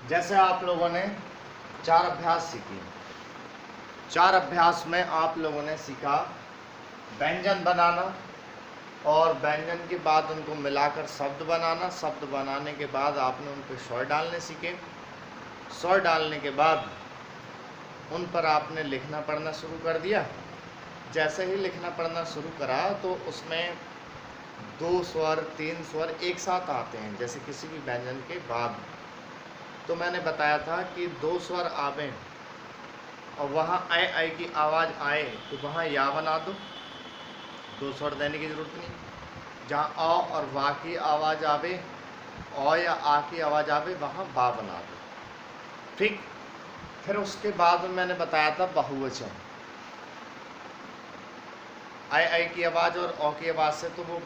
जैसे आप लोगों ने 4 अभ्यास सीखे। 4 अभ्यास में आप लोगों ने सीखा व्यंजन बनाना, और व्यंजन के बाद उनको मिलाकर शब्द बनाना। शब्द बनाने के बाद आपने उन पर स्वर डालने सीखे। स्वर डालने के बाद उन पर आपने लिखना पढ़ना शुरू कर दिया। जैसे ही लिखना पढ़ना शुरू करा तो उसमें 2 स्वर 3 स्वर एक साथ आते हैं, जैसे किसी भी व्यंजन के बाद। तो मैंने बताया था कि 2 स्वर आवे और वहाँ ऐ ऐ की आवाज़ आए तो वहाँ या बना दो, 2 स्वर देने की ज़रूरत नहीं। जहाँ अ और वा की आवाज़ आवे, औ या आ की आवाज़ आवे, वहाँ बा बना दो। ठीक। फिर उसके बाद मैंने बताया था बहुवचन। ऐ ऐ की आवाज़ और औ की आवाज़ से तो वो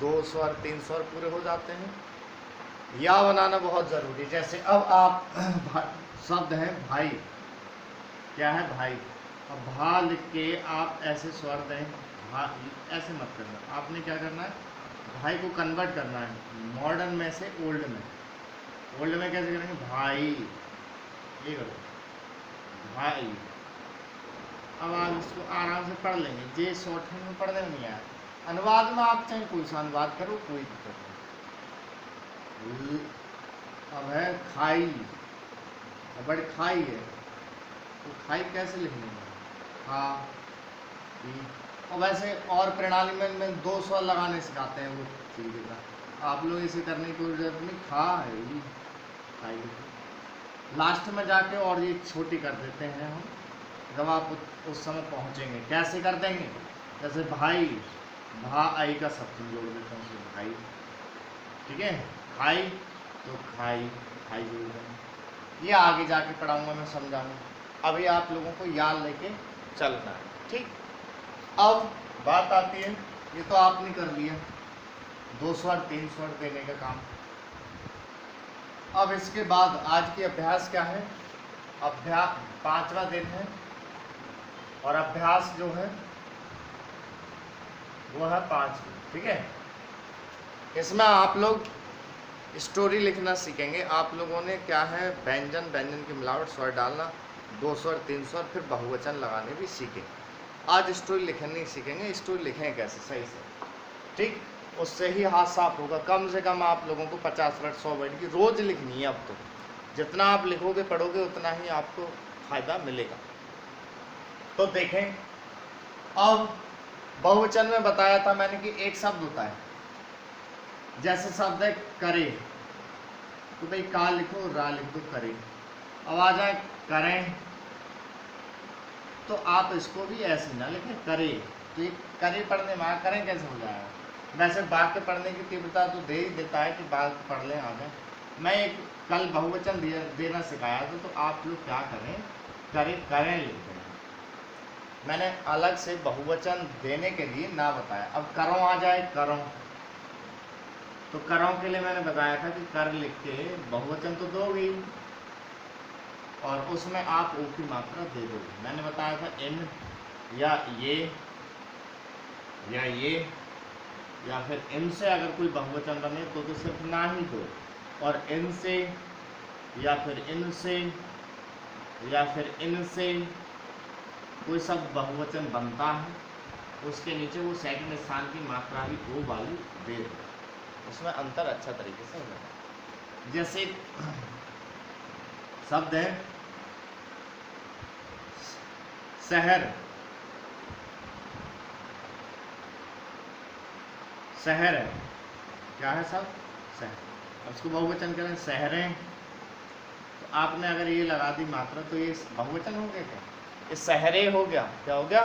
2 स्वर 3 स्वर पूरे हो जाते हैं। या बनाना बहुत ज़रूरी है। जैसे अब आप शब्द है भाई, क्या है भाई, अब भा लिख के आप ऐसे स्वर दें, भा ऐसे मत करना। आपने क्या करना है, भाई को कन्वर्ट करना है मॉडर्न में से ओल्ड में। ओल्ड में कैसे करेंगे, भाई, ये करो भाई। अब आप इसको आराम से पढ़ लेंगे, जे शॉर्ट हैंड में पढ़ने में नहीं आया। अनुवाद में आप चाहे कोई सा अनुवाद करो, कोई दिक्कत नहीं। अब है खाई, अब बड़ी खाई है तो खाई कैसे लिखनी है, हाँ। और वैसे और प्रणाली में 2 स्वर लगाने सिखाते हैं वो तरीके का। आप लोग इसे करने की कोई जरूरत नहीं। खा है ये खाई, लास्ट में जाके और ये छोटी कर देते हैं हम जब आप उस समय पहुंचेंगे। कैसे कर देंगे, जैसे भाई, भा आई का शब्द जोड़ देते हैं उसमें भाई, ठीक है। खाई तो खाई, खाई जोड़ देंगे। ये आगे जाके पढ़ाऊंगा, मैं समझाऊंगा। अभी आप लोगों को याद लेके चलना है, ठीक। अब बात आती है, ये तो आपने कर लिया 2 स्वर 3 स्वर देने का काम। अब इसके बाद आज की अभ्यास क्या है, अभ्यास 5वां दिन है और अभ्यास जो है वो है 5, ठीक है। इसमें आप लोग स्टोरी लिखना सीखेंगे। आप लोगों ने क्या है, व्यंजन की मिलावट, स्वर डालना, 2 स्वर 3 स्वर, फिर बहुवचन लगाने भी सीखें। आज स्टोरी लिखना नहीं सीखेंगे, स्टोरी लिखें कैसे सही से, ठीक। उससे ही हाथ साफ होगा। कम से कम आप लोगों को 50 वर्ड 100 वर्ड की रोज़ लिखनी है। अब तो जितना आप लिखोगे पढ़ोगे उतना ही आपको फायदा मिलेगा। तो देखें, अब बहुवचन में बताया था मैंने कि एक शब्द होता है। जैसे शब्द है करे, तो भाई का लिखो, रा लिख दो, करे। अब आ जाए करें, तो आप इसको भी ऐसे ना लिखें करे, तो ये करे पढ़ने में करें कैसे हो जाएगा। वैसे वाक्य पढ़ने की तीव्रता तो दे ही देता है कि बात पढ़ लें आगे। मैं एक कल बहुवचन देना सिखाया था, तो आप लोग क्या करें, करे करें लिख दें। मैंने अलग से बहुवचन देने के लिए ना बताया। अब करों आ जाए, करों, तो करों के लिए मैंने बताया था कि कर लिख के बहुवचन तो दोगे और उसमें आप ओ की मात्रा दे दोगे। मैंने बताया था इन या ये या फिर इनसे अगर कोई बहुवचन बने तो सिर्फ ना ही दो, और इनसे या फिर इनसे या फिर इनसे कोई सब बहुवचन बनता है, उसके नीचे वो सेकंड स्थान की मात्रा ही ओ वाली दे दो। उसमें अंतर अच्छा तरीके से होगा। जैसे शब्द है शहर, शहर है, क्या है सब शहर। अब इसको बहुवचन करें शहरें, तो आपने अगर ये लगा दी मात्रा तो ये बहुवचन हो गया क्या, ये शहरे हो गया। क्या हो गया,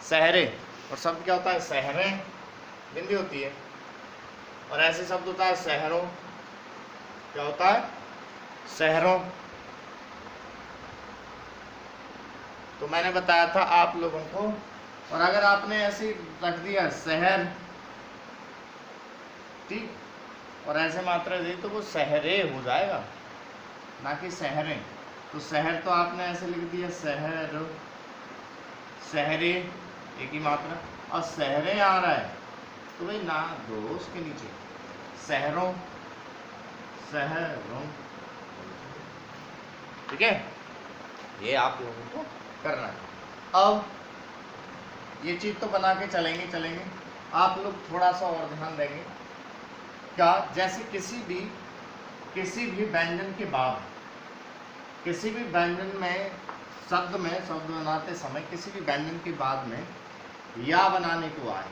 शहरे। और शब्द क्या होता है, शहरें, बिंदी होती है। और ऐसे शब्द होता है शहरों, क्या होता है, शहरों। तो मैंने बताया था आप लोगों को, और अगर आपने ऐसे रख दिया शहर, ठीक, और ऐसे मात्रा दी तो वो शहरे हो जाएगा, ना कि शहरें। तो शहर तो आपने ऐसे लिख दिया शहर, शहरे एक ही मात्रा, और शहरें आ रहा है तो भाई ना दो उसके नीचे, शहरों, शहरों ठीक है, ये आप लोगों को करना है। अब ये चीज़ तो बना के चलेंगे, आप लोग थोड़ा सा और ध्यान देंगे क्या, जैसे किसी भी व्यंजन के बाद, किसी भी व्यंजन में शब्द बनाते समय किसी भी व्यंजन के बाद में या बनाने को आए,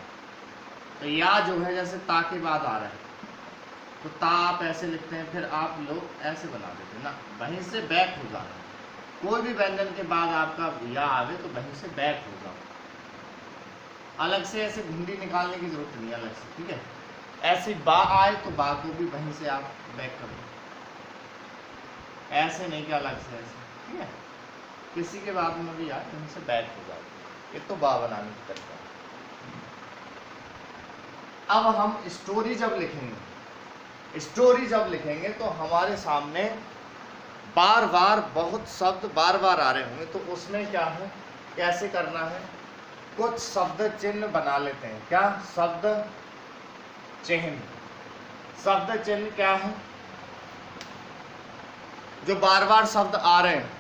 तो या जो है जैसे ता के बाद आ रहा है तो ता आप ऐसे लिखते हैं, फिर आप लोग ऐसे बना देते हैं ना, वहीं से बैक हो जाना। कोई भी व्यंजन के बाद आपका या आवे तो वहीं से बैक हो जाओ, अलग से ऐसे घुंडी निकालने की जरूरत नहीं अलग से, ठीक है। ऐसे बा आए तो बा को भी वहीं से आप बैक कर दो, ऐसे नहीं कि अलग से ऐसे, ठीक है। किसी के बाद में भी आए वहीं से बैक हो जाओ, ये तो बा बनाने की तरीका है। अब हम स्टोरी जब लिखेंगे तो हमारे सामने बार बार बहुत शब्द बार बार आ रहे होंगे, तो उसमें क्या है, कैसे करना है, कुछ शब्द चिन्ह बना लेते हैं। क्या शब्द चिन्ह क्या है, जो बार बार शब्द आ रहे हैं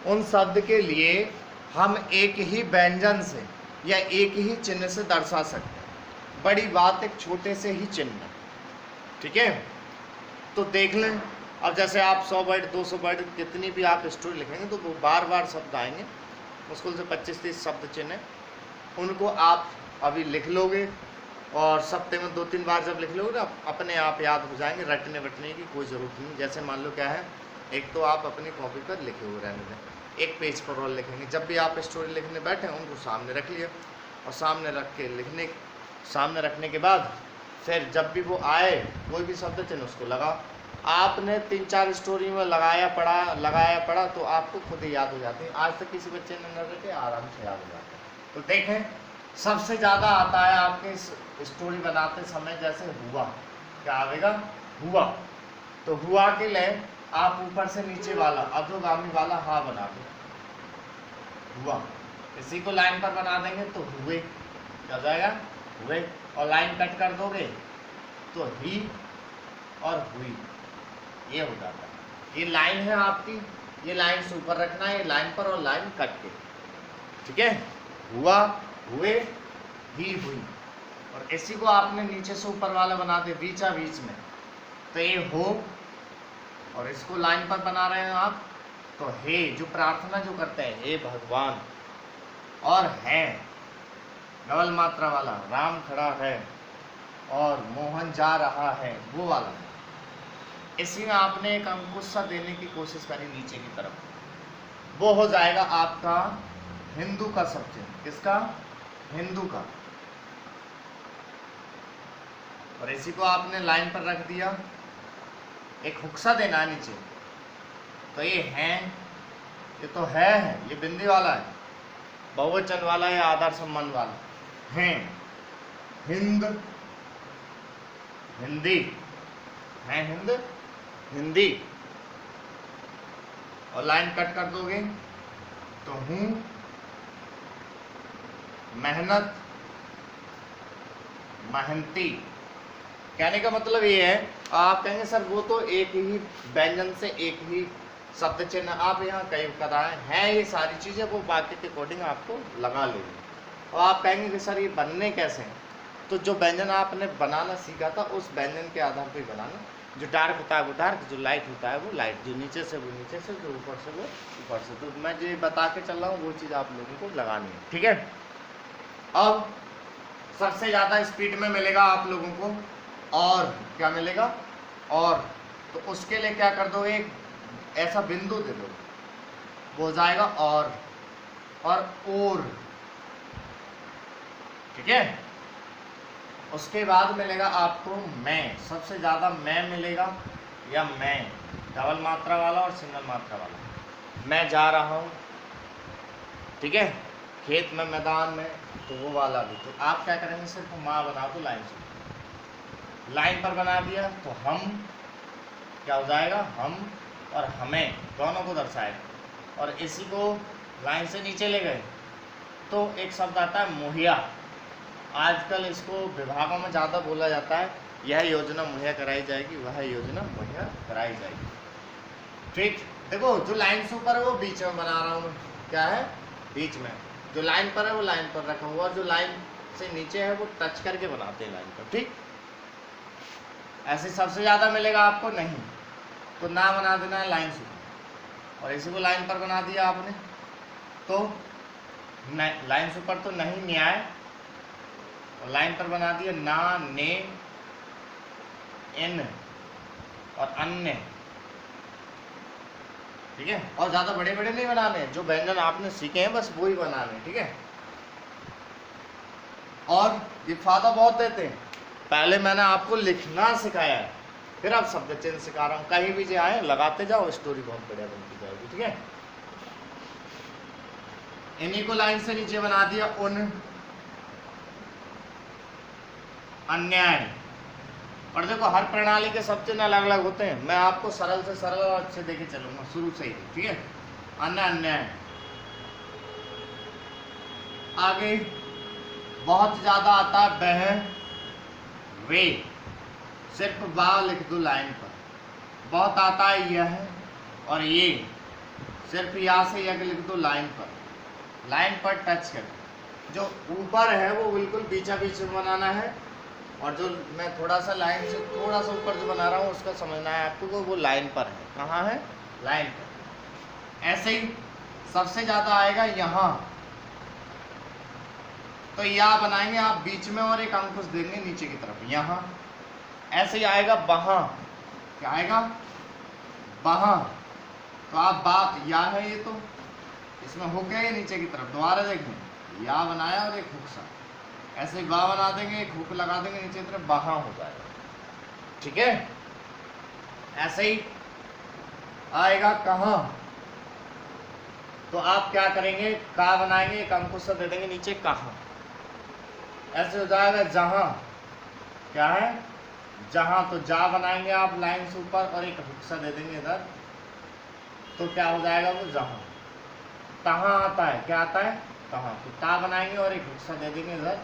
उन शब्द के लिए हम एक ही व्यंजन से या एक ही चिन्ह से दर्शा सकते हैं। बड़ी बात एक छोटे से ही चिन्ह, ठीक है। तो देख लें, अब जैसे आप 100 वर्ड 200 वर्ड कितनी भी आप स्टोरी लिखेंगे तो वो बार बार शब्द आएंगे, मुश्किल से 25-30 शब्द चिन्ह, उनको आप अभी लिख लोगे और सप्ताह में 2-3 बार जब लिख लोगे ना अपने आप याद हो जाएंगे, रटने वटने की कोई ज़रूरत नहीं। जैसे मान लो क्या है, एक तो आप अपनी कॉपी पर लिखे हुए रहने दें, एक पेज पर और लिखेंगे, जब भी आप स्टोरी लिखने बैठे उनको सामने रख लिया, और सामने रखने के बाद फिर जब भी वो आए कोई भी शब्द चिन्ह उसको लगा। आपने 3-4 स्टोरी में लगाया पढ़ा तो आपको खुद ही याद हो जाती है। आज तक किसी बच्चे ने न रखे, आराम से याद हो जाता है। तो देखें, सबसे ज़्यादा आता है आपके स्टोरी बनाते समय जैसे हुआ, क्या आएगा, हुआ। तो हुआ के लिए आप ऊपर से नीचे वाला अधोगामी वाला हा बना दो, हुआ। इसी को लाइन पर बना देंगे तो हुए, क्या जाएगा, हुए। और लाइन कट कर दोगे तो ही और हुई, ये हो जाता है। ये लाइन है आपकी, ये लाइन से ऊपर रखना है, लाइन पर और लाइन कट के, ठीक है। हुआ, हुए, ही, हुई। और इसी को आपने नीचे से ऊपर वाला बना दे बीच में, तो ये हो, और इसको लाइन पर बना रहे हैं आप तो हे, जो प्रार्थना जो करते हैं हे भगवान, और है डबल मात्रा वाला, राम खड़ा है और मोहन जा रहा है, वो वाला। इसी में आपने एक अंकुश सा देने की कोशिश करी नीचे की तरफ, वो हो जाएगा आपका हिंदू का शब्द। किसका, हिंदू का। और इसी को आपने लाइन पर रख दिया, एक हुक्सा देना है नीचे, तो ये है, ये तो है, ये बिंदी वाला है, बहुवचन वाला है, आदर सम्मान वाला है, हिंद, हिंदी है, हिंदी। और लाइन कट कर दोगे तो हूँ, मेहनत, मेहनती। कहने का मतलब ये है, आप कहेंगे सर वो तो एक ही व्यंजन से एक ही शब्द चिन्ह आप यहाँ कई कराए हैं, ये सारी चीज़ें वो वाक्य के अकॉर्डिंग आपको लगा लेंगे। और आप कहेंगे कि सर ये बनने कैसे हैं, तो जो व्यंजन आपने बनाना सीखा था उस व्यंजन के आधार पर बनाना। जो डार्क होता है वो डार्क, जो लाइट होता है वो लाइट, जो नीचे से वो नीचे से, जो ऊपर से वो ऊपर से। तो मैं जो बता के चल रहा हूँ वो चीज़ आप लोगों को लगानी है, ठीक है। अब सबसे ज़्यादा स्पीड में मिलेगा आप लोगों को, और क्या मिलेगा, और तो उसके लिए क्या कर दो, एक ऐसा बिंदु दे दो, वो हो जाएगा और ठीक है। उसके बाद मिलेगा आपको मैं, सबसे ज़्यादा मैं मिलेगा, या मैं डबल मात्रा वाला और सिंगल मात्रा वाला। मैं जा रहा हूँ, ठीक है, खेत में, मैदान में, तो वो वाला भी। तो आप क्या करेंगे, सिर्फ माँ बना दो लाइन से, लाइन पर बना दिया तो हम क्या हो जाएगा, हम और हमें दोनों को दर्शाएगा। और इसी को लाइन से नीचे ले गए तो एक शब्द आता है मुहैया। आजकल इसको विभागों में ज़्यादा बोला जाता है, यह योजना मुहैया कराई जाएगी, वह योजना मुहैया कराई जाएगी, ठीक। देखो जो लाइन से ऊपर है वो बीच में बना रहा हूँ, क्या है बीच में, जो लाइन पर है वो लाइन पर रखा हुआ, और जो लाइन से नीचे है वो टच करके बनाते हैं लाइन पर, ठीक। ऐसे सबसे ज़्यादा मिलेगा आपको नहीं, तो ना बना देना है लाइन से, और इसी को लाइन पर बना दिया आपने तो लाइन से ऊपर तो नहीं न्याय, और लाइन पर बना दिया ना ने इन और अन्य, ठीक है। और ज़्यादा बड़े बड़े नहीं बनाने, जो व्यंजन आपने सीखे हैं बस वो ही बनाने, ठीक है। और ये फायदा बहुत देते हैं, पहले मैंने आपको लिखना सिखाया है, फिर अब शब्द चिन्ह सिखा रहा हूँ, कहीं भी जो आए लगाते जाओ, स्टोरी बहुत बढ़िया बनती जाएगी, ठीक है। इन्हीं को लाइन से नीचे बना दिया उन, अन्याय। और देखो हर प्रणाली के शब्द चिन्ह अलग अलग होते हैं, मैं आपको सरल से सरल और अच्छे देके चलूंगा शुरू से ही, ठीक है। अन्य अन्याय, आगे बहुत ज्यादा आता है वह वे, सिर्फ बा लिख दो लाइन पर। बहुत आता है यह और ये, सिर्फ या से यह लिख दो लाइन पर टच कर। जो ऊपर है वो बिल्कुल बीचा बीच में बनाना है, और जो मैं थोड़ा सा लाइन से थोड़ा सा ऊपर जो बना रहा हूँ उसका समझना है आपको, वो लाइन पर है। कहाँ है? लाइन पर। ऐसे ही सबसे ज़्यादा आएगा यहाँ, तो या बनाएंगे आप बीच में और एक अंकुश देंगे नीचे की तरफ, यहाँ। ऐसे ही आएगा वहाँ, क्या आएगा? वहाँ। तो आप बा या है ये, तो इसमें हो गया ये नीचे की तरफ, दोबारा देखें या बनाया और एक हुक सा, ऐसे ही बा बना देंगे, एक हुक लगा देंगे नीचे की तरफ, वहाँ हो जाएगा, ठीक है। ऐसे ही आएगा कहाँ, तो आप क्या करेंगे, का बनाएंगे, एक अंकुश सा दे देंगे नीचे, कहाँ। ऐसे हो जाएगा जहाँ, क्या है? जहाँ। तो जा बनाएंगे आप लाइन से ऊपर और एक हुक सा दे देंगे इधर, तो क्या हो जाएगा वो जहाँ। तहाँ आता है, क्या आता है? तहाँ। तो ता बनाएंगे और एक हुक सा दे देंगे इधर,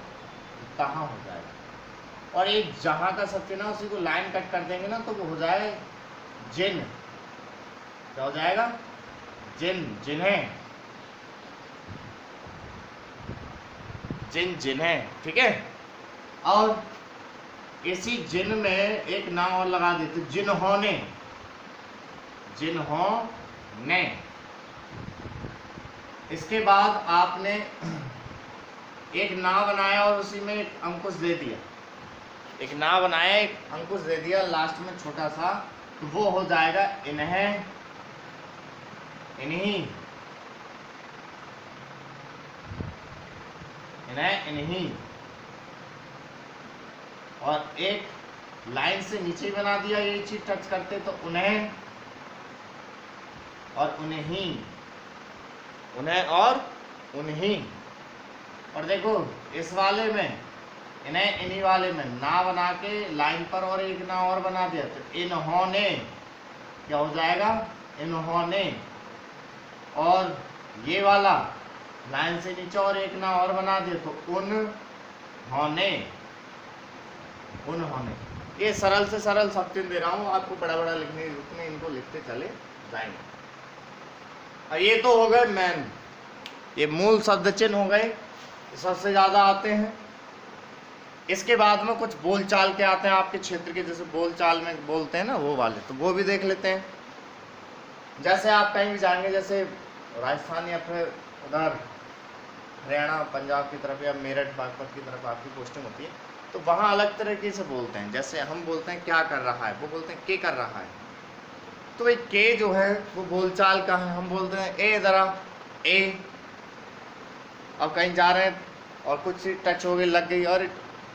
तहाँ हो जाएगा। और एक जहाँ का सत्य ना, उसी को लाइन कट कर देंगे ना, तो वो हो जाएगा जिन। क्या हो जाएगा? जिन, जिन्हें, जिन जिन्हें, ठीक है। और इसी जिन में एक ना और लगा देते, जिन्होंने, जिन्होंने। इसके बाद आपने एक ना बनाया और उसी में एक अंकुश दे दिया, एक ना बनाया एक अंकुश दे दिया लास्ट में छोटा सा, तो वो हो जाएगा इन्हें, इन्हीं, इन्हें, इन्हीं। और एक लाइन से नीचे बना दिया, ये चीज टच करते तो उन्हें और उन्हीं, उन्हें और उन्हीं। और देखो इस वाले में इन्हें, इन्हीं वाले में ना बना के लाइन पर और एक ना और बना दिया, तो इन्होंने, क्या हो जाएगा? इन्होंने। और ये वाला लाइन से नीचे और एक ना और बना दिया, तो उन्होंने, उन्होंने। ये सरल से सरल सब चीज दे रहा हूँ आपको, बड़ा बड़ा लिखने की जरूरत नहीं, इनको लिखते चले जाएंगे। और ये तो हो गए मैन, ये मूल शब्द चिन्ह हो गए, सबसे ज्यादा आते हैं। इसके बाद में कुछ बोलचाल के आते हैं आपके क्षेत्र के, जैसे बोलचाल में बोलते हैं ना वो वाले, तो वो भी देख लेते हैं। जैसे आप कहीं भी जाएंगे, जैसे राजस्थान या फिर उधर हरियाणा पंजाब की तरफ या मेरठ बागपत की तरफ आपकी पोस्टिंग होती है, तो वहाँ अलग तरीके से बोलते हैं। जैसे हम बोलते हैं क्या कर रहा है, वो बोलते हैं के कर रहा है। तो भाई के जो है वो बोलचाल का है, हम बोलते हैं ए जरा, ए। अब कहीं जा रहे हैं और कुछ टच हो गई, लग गई, और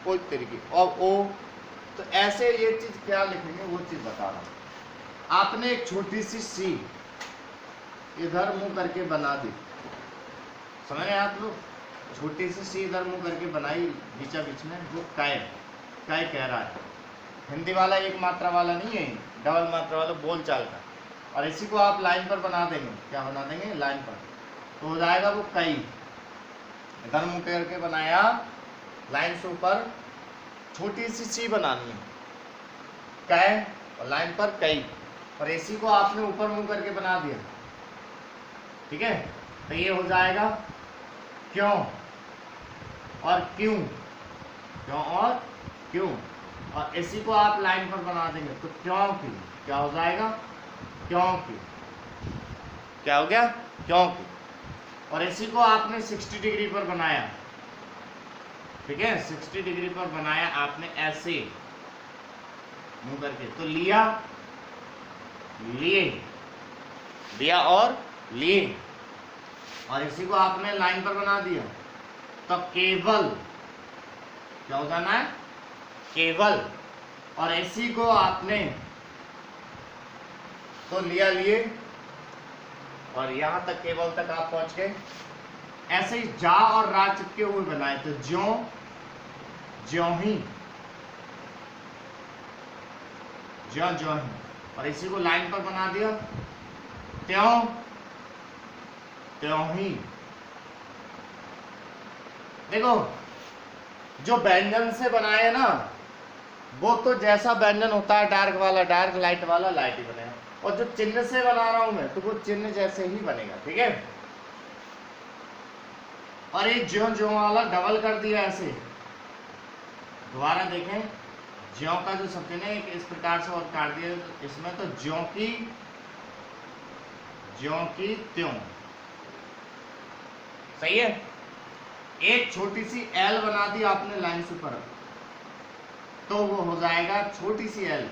कोई तरीके, और ओ, तो ऐसे ये चीज क्या लिखेंगे वो चीज बता रहा हूँ। आपने एक छोटी सी सी इधर मुंह करके बना दी, समझ रहे हैं आप लोग? छोटी सी इधर मुंह करके बनाई बीचा बीच में, वो कै, कै कह रहा है। हिंदी वाला एक मात्रा वाला नहीं है, डबल मात्रा वाला बोलचाल का। और इसी को आप लाइन पर बना देंगे, क्या बना देंगे? लाइन पर, तो हो जाएगा वो कई। इधर मुंह करके बनाया, लाइन से ऊपर छोटी सी बनानी है, कै, और लाइन पर कई। और एसी को आपने ऊपर मुंह करके बना दिया, ठीक है, तो ये हो जाएगा क्यों और क्यों, क्यों और क्यों। और इसी को आप लाइन पर बना देंगे तो क्योंकि क्या हो जाएगा, क्योंकि, क्या हो गया, क्योंकि। और इसी को आपने 60 डिग्री पर बनाया, ठीक है, 60 डिग्री पर बनाया आपने ऐसे मुंह करके, तो लिया, लिए, लिया और लिए। और इसी को आपने लाइन पर बना दिया तो केवल, क्या हो जाना है, केवल। और इसी को आपने तो लिया, लिए, और यहां तक केवल तक आप पहुंच गए। ऐसे ही जा और रा चिपके हुए बनाए तो ज्यों, ज्यों ही, ज्यों ज्यों ही। और इसी को लाइन पर बना दिया त्यों, त्यों ही। देखो जो व्यंजन से बनाए ना वो तो जैसा व्यंजन होता है डार्क वाला डार्क, लाइट वाला लाइट ही बनेगा, और जो चिन्ह से बना रहा हूं मैं तो वो चिन्ह जैसे ही बनेगा, ठीक है। और एक ज्यों ज्यों वाला डबल कर दिया ऐसे, दोबारा देखें, ज्यों का जो शब्द है इस प्रकार से और काट दिया इसमें, तो ज्यों की त्यों, सही है। एक छोटी सी एल बना दी आपने लाइन से ऊपर, तो वो हो जाएगा छोटी सी एल,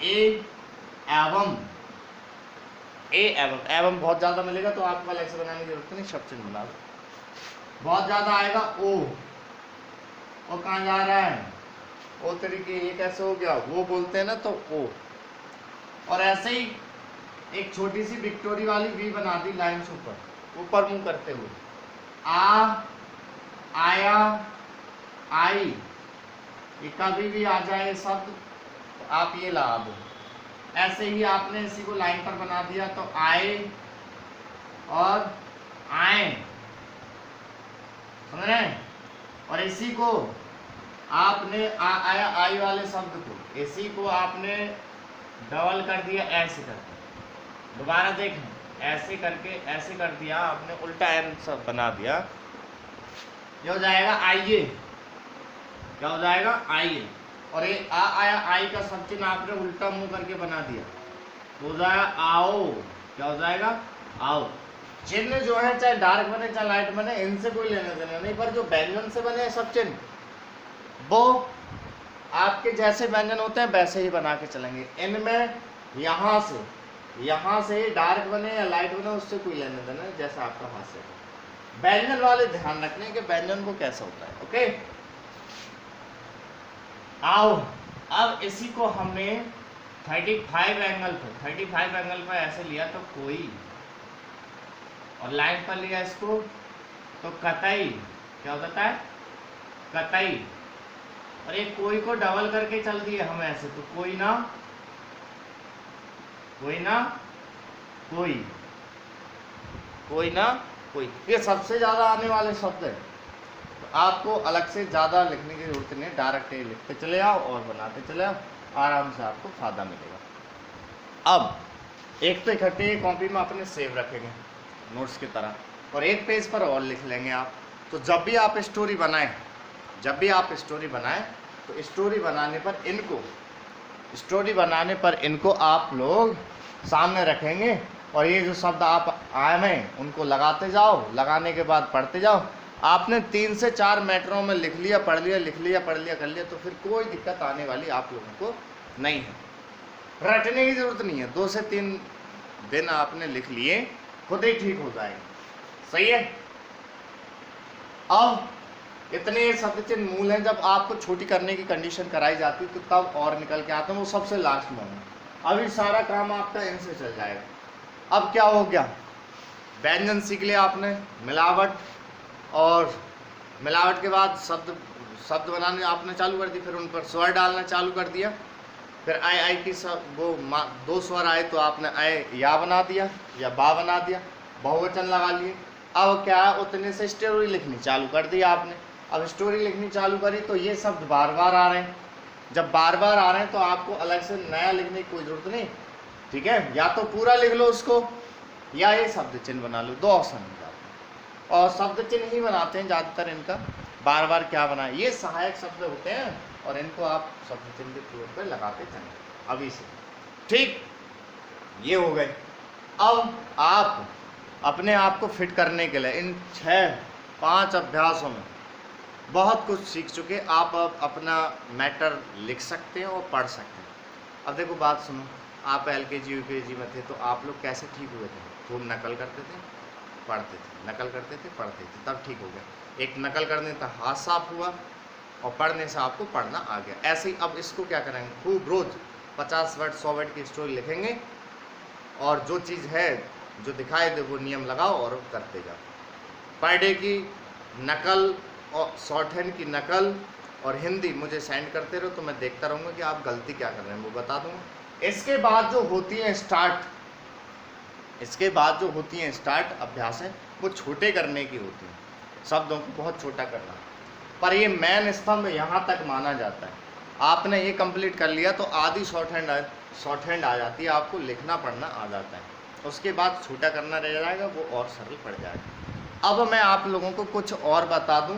ए एवं, ए एवं, एवं बहुत ज्यादा मिलेगा तो आपको अलग से बनाने की जरूरत नहीं, शब्द चिन्ह बना दो। बहुत ज्यादा आएगा ओ, और कहाँ जा रहा है, ओ तरीके, ये कैसे हो गया, वो बोलते हैं ना, तो ओ। और ऐसे ही एक छोटी सी विक्टोरी वाली वी बना दी लाइन से ऊपर, ऊपर मुंह करते हुए, आ, आया, आई, ये कभी भी आ जाए शब्द तो आप ये लगा दो। ऐसे ही आपने इसी को लाइन पर बना दिया तो आए और आए, समझ रहे हैं। और इसी को आपने आया आई वाले शब्द को, इसी को आपने डबल कर दिया ऐसे करके, दोबारा देखें ऐसे करके, ऐसे कर दिया आपने, उल्टा एन सब बना दिया, ये हो जाएगा आइए, क्या हो जाएगा, आइए। और ये आया आई का सब चिन्ह आपने उल्टा मुंह करके बना दिया तो हो जाएगा आओ, क्या हो जाएगा, आओ। चिन्ह जो है चाहे डार्क बने चाहे लाइट बने, इनसे कोई लेना देना नहीं, पर जो व्यंजन से बने सब चिन्ह वो आपके जैसे व्यंजन होते हैं वैसे ही बना के चलेंगे। इनमें यहाँ से डार्क बने या लाइट बने उससे कोई लेना देना नहीं, जैसा आपका हाथ से। व्यंजन वाले ध्यान रखने के व्यंजन को कैसा होता है, ओके। आओ, अब इसी को हमने 35 एंगल पर ऐसे लिया तो कोई, और लाइन पर लिया इसको तो कतई, क्या होता है, कतई। और एक कोई को डबल करके चल दिए हम ऐसे, तो कोई ना, कोई ना कोई, कोई ना कोई। ये सबसे ज्यादा आने वाले शब्द है, तो आपको अलग से ज्यादा लिखने की जरूरत नहीं, डायरेक्ट लिखते चले आओ और बनाते चले आओ, आराम से आपको फायदा मिलेगा। अब एक तो इकट्ठे कॉपी में अपने सेव रखेंगे नोट्स की तरह, और एक पेज पर और लिख लेंगे आप। तो जब भी आप स्टोरी बनाएं तो स्टोरी बनाने पर इनको आप लोग सामने रखेंगे, और ये जो शब्द आप आए हैं उनको लगाते जाओ, लगाने के बाद पढ़ते जाओ। आपने 3 से 4 मैटरों में लिख लिया, पढ़ लिया, लिख लिया, पढ़ लिया, कर लिया, तो फिर कोई दिक्कत आने वाली आप लोगों को नहीं है, रटने की जरूरत नहीं है। 2 से 3 दिन आपने लिख लिए, खुद ही ठीक हो जाएगा, सही है। अब इतने शब्द चिन्ह मूल हैं, जब आपको छोटी करने की कंडीशन कराई जाती तो तब और निकल के आते हैं, वो सबसे लास्ट में होंगे। अभी सारा काम आपका इनसे चल जाएगा। अब क्या हो गया, व्यंजन सीख लिया आपने, मिलावट, और मिलावट के बाद शब्द बनाने आपने चालू कर दी, फिर उन पर स्वर डालना चालू कर दिया, फिर आई की वो 2 स्वर आए तो आपने आए या बना दिया या बा बना दिया, बहुवचन लगा लिए। अब क्या है, उतने से स्टोरी लिखनी चालू कर दी आपने। अब स्टोरी लिखनी चालू करी तो ये शब्द बार बार आ रहे हैं, जब बार बार आ रहे हैं तो आपको अलग से नया लिखने की कोई ज़रूरत नहीं, ठीक है, या तो पूरा लिख लो उसको या ये शब्द चिन्ह बना लो, 2 ऑप्शन हो जाते हैं। और शब्द चिन्ह ही बनाते हैं ज़्यादातर, इनका बार बार क्या बनाए, ये सहायक शब्द होते हैं और इनको आप शब्द चिन्ह के तौर पर लगाते चलें अभी से। ठीक, ये हो गए। अब आप अपने आप को फिट करने के लिए इन 6-5 अभ्यासों में बहुत कुछ सीख चुके, आप अब अपना मैटर लिख सकते हैं और पढ़ सकते हैं। अब देखो बात सुनो, आप LKG UKG में थे तो आप लोग कैसे ठीक हुए थे? खूब नकल करते थे, पढ़ते थे, नकल करते थे, पढ़ते थे, तब ठीक हो गया। एक नकल करने से हाथ साफ हुआ और पढ़ने से आपको पढ़ना आ गया। ऐसे ही अब इसको क्या करेंगे, खूब रोज़ 50 वर्ड 100 वर्ड की स्टोरी लिखेंगे और जो चीज़ है जो दिखाए दे वो नियम लगाओ और करते जाओ। पर डे की नकल और शॉर्ट हैंड की नकल और हिंदी मुझे सेंड करते रहो तो मैं देखता रहूँगा कि आप गलती क्या कर रहे हैं, वो बता दूँगा। इसके बाद जो होती है स्टार्ट, इसके बाद जो होती हैं स्टार्ट अभ्यास है वो छोटे करने की होती हैं, शब्दों को बहुत छोटा करना, पर ये मेन स्तंभ यहाँ तक माना जाता है। आपने ये कंप्लीट कर लिया तो आधी शॉर्ट हैंड आ जाती है, आपको लिखना पढ़ना आ जाता है। उसके बाद छोटा करना रह जाएगा, वो और सरल पड़ जाएगा। अब मैं आप लोगों को कुछ और बता दूं,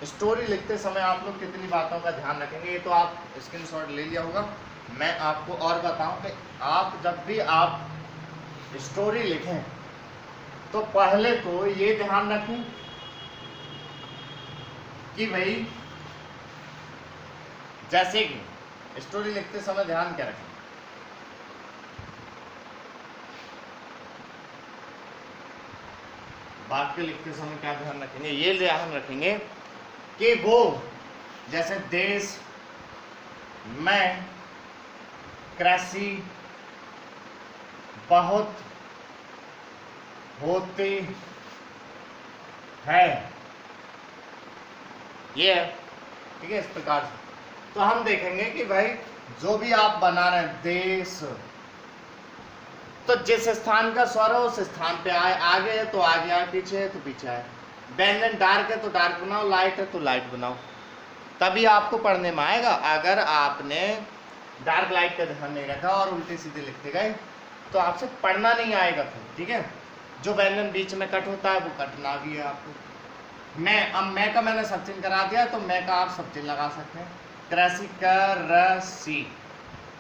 स्टोरी लिखते समय आप लोग कितनी बातों का ध्यान रखेंगे, ये तो आप स्क्रीनशॉट ले लिया होगा। मैं आपको और बताऊं कि आप जब भी आप स्टोरी लिखें तो पहले तो ये ध्यान रखें कि भाई जैसे कि स्टोरी लिखते समय ध्यान क्या रखें, वाक्य लिखते समय क्या ध्यान रखेंगे, ये ध्यान रखेंगे कि वो जैसे देश में कृषि बहुत होती है, ये है, ठीक है। इस प्रकार से तो हम देखेंगे कि भाई जो भी आप बना रहे हैं देश, तो जिस स्थान का स्वर है उस स्थान पे आए, आगे है तो आगे आए, पीछे है तो पीछे आए। व्यंजन डार्क है तो डार्क बनाओ, लाइट है तो लाइट बनाओ, तभी आपको पढ़ने में आएगा। अगर आपने डार्क लाइट का ध्यान नहीं रखा और उल्टे सीधे लिखते गए तो आपसे पढ़ना नहीं आएगा फिर, ठीक है। जो व्यंजन बीच में कट होता है वो कटना भी है आपको। मैं का मैंने सब चिन्ह करा दिया तो मैं का आप सब चिन्ह लगा सकते हैं। कृषि करसी,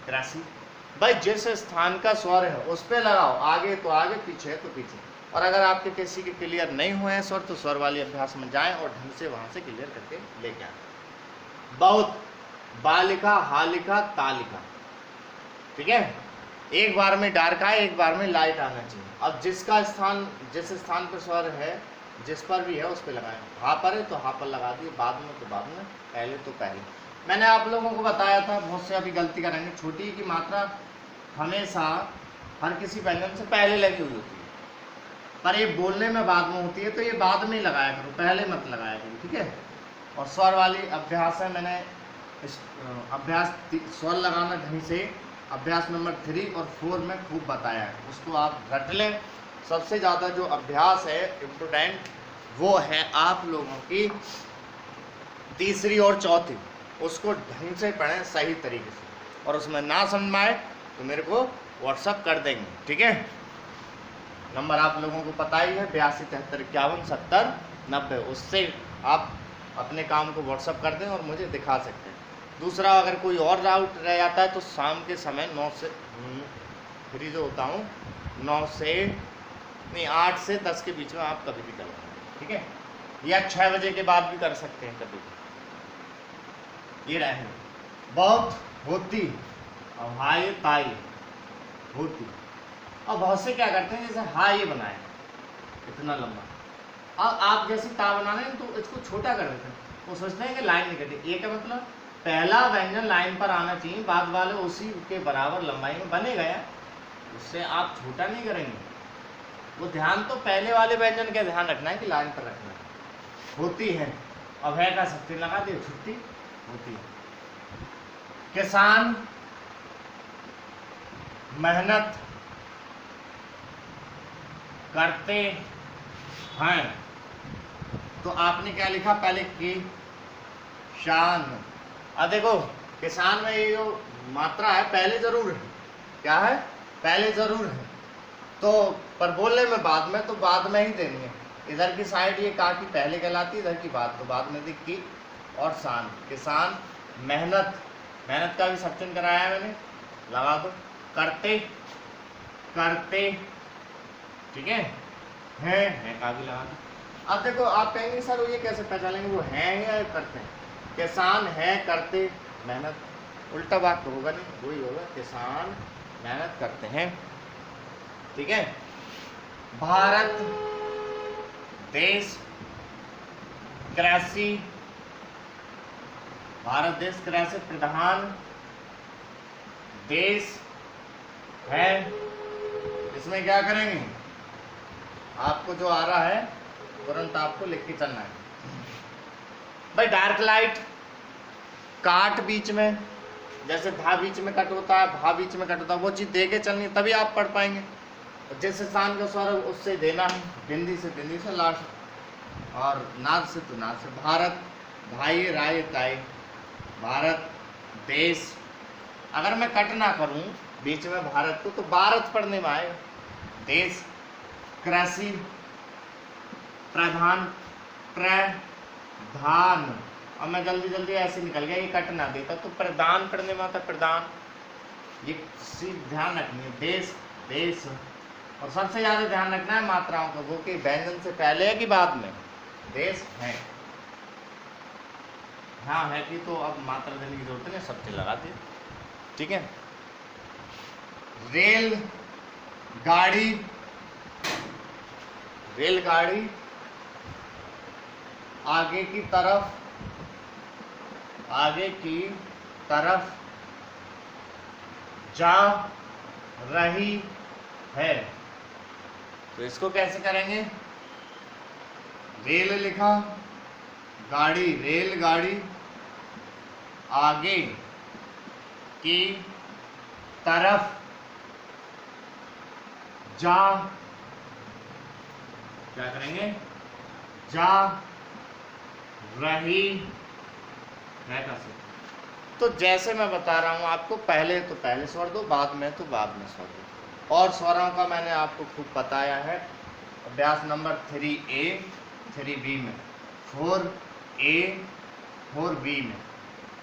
कृषि भाई जिस स्थान का स्वर है उस पे लगाओ, आगे तो आगे, पीछे तो पीछे। और अगर आपके किसी के क्लियर नहीं हुए हैं स्वर तो स्वर वाली अभ्यास में जाएं और ढंग से वहां से क्लियर करके लेके आए। बहुत, बा लिखा, हा लिखा, ता लिखा, ठीक है। एक बार में डार्क आए, एक बार में लाइट आना चाहिए। अब जिसका स्थान, जिस स्थान पर स्वर है, जिस पर भी है उस पर लगाएं। हा पर है तो हा पर लगा दिए, बाद में तो बाद में, पहले तो पहले। मैंने आप लोगों को बताया था, बहुत से अभी गलती करेंगे, छोटी की मात्रा हमेशा हर किसी व्यंजन से पहले लगी हुई होती है, पर ये बोलने में बाद में होती है, तो ये बाद में लगाया करो, पहले मत लगाया करो, ठीक है। और स्वर वाली अभ्यास है, मैंने अभ्यास स्वर लगाना ढंग से अभ्यास नंबर 3 और 4 में खूब बताया है, उसको आप रट लें। सबसे ज़्यादा जो अभ्यास है इम्पोर्टेंट वो है आप लोगों की तीसरी और चौथी, उसको ढंग से पढ़ें सही तरीके से, और उसमें ना समझ में आए तो मेरे को व्हाट्सअप कर देंगे, ठीक है। नंबर आप लोगों को पता ही है 82 73 51 70 90, उससे आप अपने काम को व्हाट्सअप कर दें और मुझे दिखा सकते हैं। दूसरा, अगर कोई और डाउट रह जाता है तो शाम के समय 9 से फ्री जो होता हूँ, 9 से नहीं 8 से 10 के बीच में आप कभी भी कर सकते हैं, ठीक है। या 6 बजे के बाद भी कर सकते हैं कभी भी। ये रहे बहुत होती और हाय ताई होती। और बहुत से क्या करते हैं, जैसे हा ये बनाए इतना लंबा, अब आप जैसे ता बना रहे हैं तो इसको छोटा कर देते हैं, वो सोचते हैं कि लाइन नहीं कटी। ये क्या मतलब, पहला व्यंजन लाइन पर आना चाहिए, बाद वाले उसी के बराबर लंबाई में बनेगा यार, उससे आप छोटा नहीं करेंगे। वो ध्यान तो पहले वाले व्यंजन का ध्यान रखना है कि लाइन पर रखना है। होती है, अब है का सत्य लगा दिए, छुट्टी होती है। किसान मेहनत करते हैं, तो आपने क्या लिखा पहले, किसान। अब देखो किसान में ये जो मात्रा है पहले जरूर है, क्या है पहले जरूर है, तो पर बोलने में बाद में, तो बाद में ही देनी है। इधर की साइड ये का की पहले कहलाती है, इधर की बात तो बाद में दी की और शान। किसान मेहनत, मेहनत का भी सेक्शन कराया है मैंने, लगा दो। करते, करते, ठीक है का भी लगा दो। अब देखो आप कहेंगे सर ये कैसे पहचानेंगे वो है या करते हैं। किसान है करते मेहनत, उल्टा बात तो होगा नहीं, वही होगा किसान मेहनत करते हैं, ठीक है। भारत देश कृषि, भारत देश कृषि प्रधान देश है। इसमें क्या करेंगे, आपको जो आ रहा है तुरंत आपको लिख के चलना है भाई। डार्क लाइट, काट बीच में, जैसे धा बीच में कट होता है, भा बीच में कट होता है, वो चीज़ दे के चलनी है, तभी आप पढ़ पाएंगे। जैसे शान का स्वर उससे देना है, बिंदी से लास्ट, और नाद से तो नाद से। भारत भाई राय ताई, भारत देश, अगर मैं कट ना करूं बीच में भारत को तो भारत पढ़ने में आएगा। देश कृषि प्रधान, प्रधान, और मैं जल्दी जल्दी ऐसे निकल गया, ये कट ना देता तो प्रधान पढ़ने में आता, प्रधान। ये चीज ध्यान रखनी है, देश देश। और सबसे ज़्यादा ध्यान रखना है मात्राओं का, वो कि व्यंजन से पहले है कि बाद में। देश है, हाँ है कि तो अब मात्रा देने की जरूरत नहीं, सब चीज लगा दी, ठीक है। रेल गाड़ी, रेलगाड़ी आगे की तरफ, आगे की तरफ जा रही है, तो इसको कैसे करेंगे। रेल लिखा, गाड़ी, रेलगाड़ी आगे की तरफ जा, क्या करेंगे, जा रही है कैसे। तो जैसे मैं बता रहा हूँ आपको, पहले तो पहले स्वर दो, बाद में तो बाद में स्वर दो। और स्वरों का मैंने आपको खूब बताया है, अभ्यास नंबर 3A 3B में, 4A 4B में।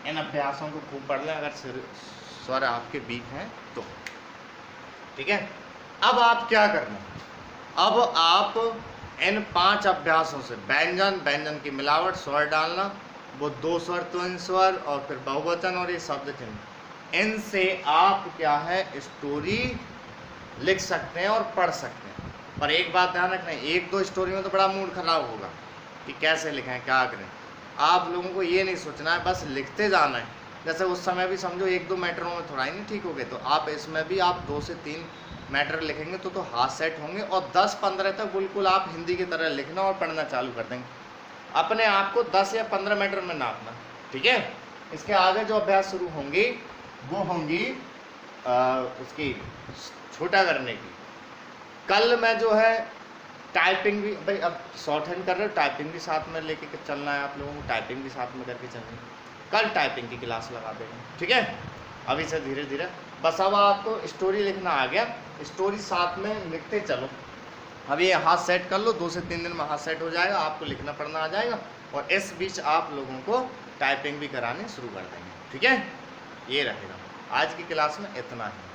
इन अभ्यासों को खूब पढ़ लें अगर स्वर आपके वीक हैं तो, ठीक है। अब आप क्या करना, अब आप इन 5 अभ्यासों से व्यंजन, व्यंजन की मिलावट, स्वर डालना, वो 2 स्वर 3 स्वर और फिर बहुवचन और ये शब्द चिन्ह, इनसे आप क्या है स्टोरी लिख सकते हैं और पढ़ सकते हैं। पर एक बात ध्यान रखना है, 1-2 स्टोरी में तो बड़ा मूड खराब होगा कि कैसे लिखें क्या करें। आप लोगों को ये नहीं सोचना है, बस लिखते जाना है। जैसे उस समय भी समझो 1-2 मैटरों में थोड़ा ही नहीं ठीक हो गए, तो आप इसमें भी आप 2 से 3 मैटर लिखेंगे तो हाथ सेट होंगे, और 10-15 तक बिल्कुल आप हिंदी की तरह लिखना और पढ़ना चालू कर देंगे। अपने आप को 10 या 15 मैटर में नापना, ठीक है। इसके आगे जो अभ्यास शुरू होंगी वो होंगी उसकी छोटा करने की। कल मैं जो है टाइपिंग भी, भाई अब शॉर्ट हैंड कर रहे हो, टाइपिंग भी साथ में लेके चलना है आप लोगों को, टाइपिंग भी साथ में करके चलनी है। कल टाइपिंग की क्लास लगा देंगे, ठीक है। अभी से धीरे धीरे, बस अब आपको स्टोरी लिखना आ गया, स्टोरी साथ में लिखते चलो। अब ये हाथ सेट कर लो, 2 से 3 दिन में हाथ सेट हो जाएगा, आपको लिखना पढ़ना आ जाएगा, और इस बीच आप लोगों को टाइपिंग भी कराने शुरू कर देंगे, ठीक है। ये रहेगा आज की क्लास में, इतना ही।